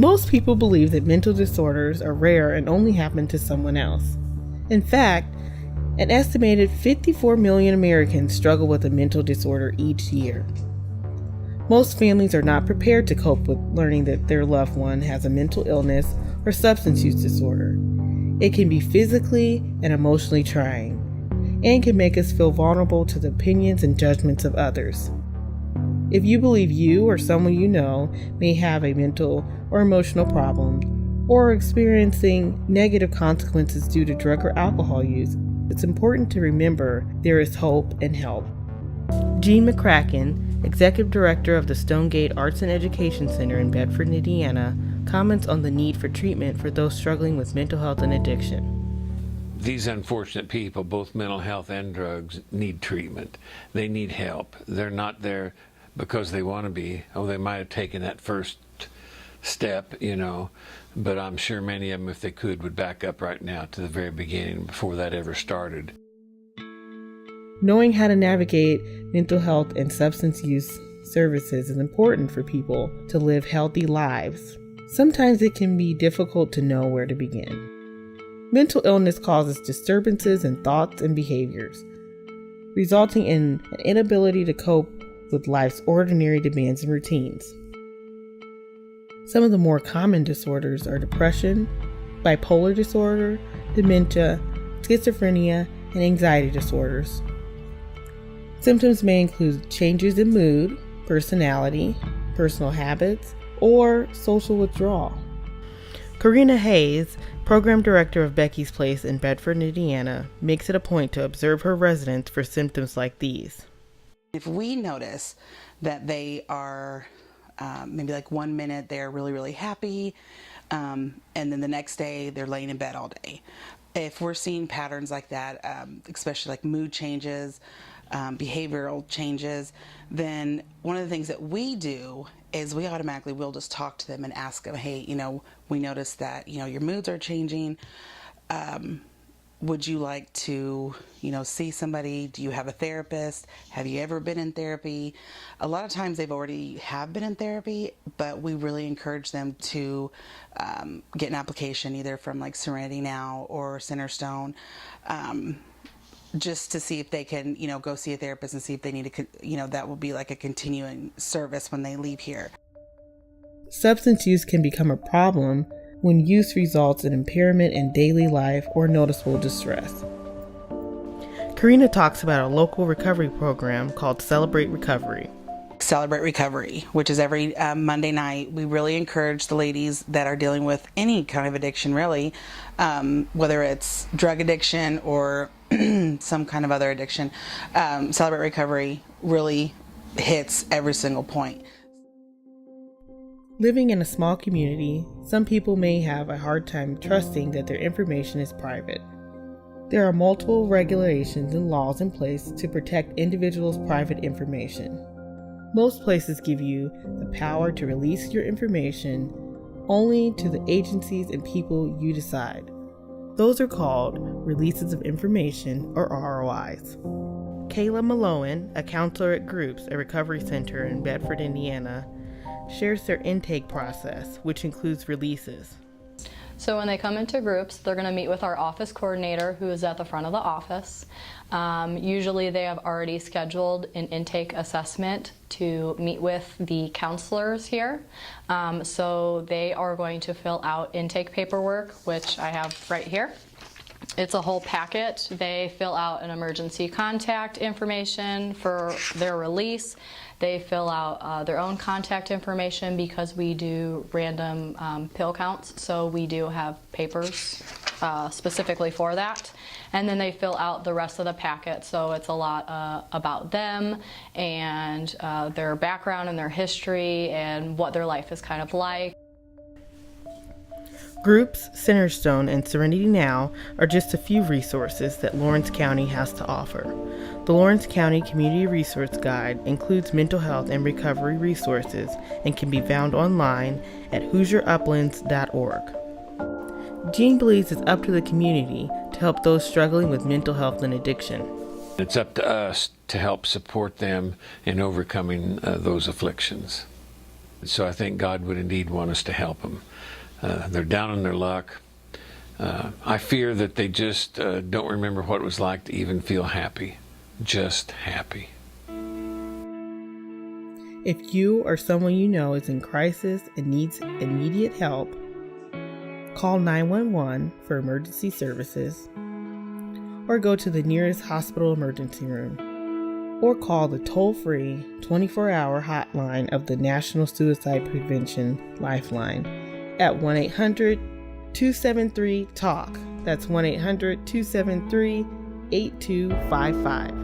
Most people believe that mental disorders are rare and only happen to someone else. In fact, an estimated 54 million Americans struggle with a mental disorder each year. Most families are not prepared to cope with learning that their loved one has a mental illness or substance use disorder. It can be physically and emotionally trying, and can make us feel vulnerable to the opinions and judgments of others. If you believe you or someone you know may have a mental or emotional problem, or are experiencing negative consequences due to drug or alcohol use, it's important to remember there is hope and help. Jean McCracken, Executive Director of the Stonegate Arts and Education Center in Bedford, Indiana, comments on the need for treatment for those struggling with mental health and addiction. These unfortunate people, both mental health and drugs, need treatment. They need help. They're not there because they want to be. Oh, they might have taken that first step, but I'm sure many of them, if they could, would back up right now to the very beginning before that ever started. Knowing how to navigate mental health and substance use services is important for people to live healthy lives. Sometimes it can be difficult to know where to begin. Mental illness causes disturbances in thoughts and behaviors, resulting in an inability to cope with life's ordinary demands and routines. Some of the more common disorders are depression, bipolar disorder, dementia, schizophrenia, and anxiety disorders. Symptoms may include changes in mood, personality, personal habits, or social withdrawal. Karina Hayes, Program Director of Becky's Place in Bedford, Indiana, makes it a point to observe her residents for symptoms like these. If we notice that they are maybe like 1 minute they're really, really happy, and then the next day they're laying in bed all day. If we're seeing patterns like that, especially like mood changes, behavioral changes, then one of the things that we do is we automatically will just talk to them and ask them, hey, we noticed that, your moods are changing. Would you like to, see somebody? Do you have a therapist? Have you ever been in therapy? A lot of times they've already have been in therapy, but we really encourage them to get an application either from like Serenity Now or Centerstone, just to see if they can, go see a therapist and see if they need to, that will be like a continuing service when they leave here. Substance use can become a problem when use results in impairment in daily life or noticeable distress. Karina talks about a local recovery program called Celebrate Recovery. Celebrate Recovery, which is every Monday night. We really encourage the ladies that are dealing with any kind of addiction, really, whether it's drug addiction or some kind of other addiction. Celebrate Recovery really hits every single point. Living in a small community, some people may have a hard time trusting that their information is private. There are multiple regulations and laws in place to protect individuals' private information. Most places give you the power to release your information only to the agencies and people you decide. Those are called Releases of Information, or ROIs. Kayla Maloan, a counselor at Groups, a recovery center in Bedford, Indiana, shares their intake process, which includes releases. So when they come into Groups, they're going to meet with our office coordinator, who is at the front of the office. Usually they have already scheduled an intake assessment to meet with the counselors here. So they are going to fill out intake paperwork, which I have right here. It's a whole packet. They fill out an emergency contact information for their release. They fill out their own contact information because we do random pill counts, so we do have papers specifically for that. And then they fill out the rest of the packet, so it's a lot about them and their background and their history and what their life is kind of like. Groups, Centerstone, and Serenity Now are just a few resources that Lawrence County has to offer. The Lawrence County Community Resource Guide includes mental health and recovery resources and can be found online at HoosierUplands.org. Jean believes it's up to the community to help those struggling with mental health and addiction. It's up to us to help support them in overcoming those afflictions. So I think God would indeed want us to help them. They're down on their luck. I fear that they just don't remember what it was like to even feel happy. Just happy. If you or someone you know is in crisis and needs immediate help, call 911 for emergency services, or go to the nearest hospital emergency room, or call the toll-free 24-hour hotline of the National Suicide Prevention Lifeline at 1-800-273-TALK. That's 1-800-273-8255.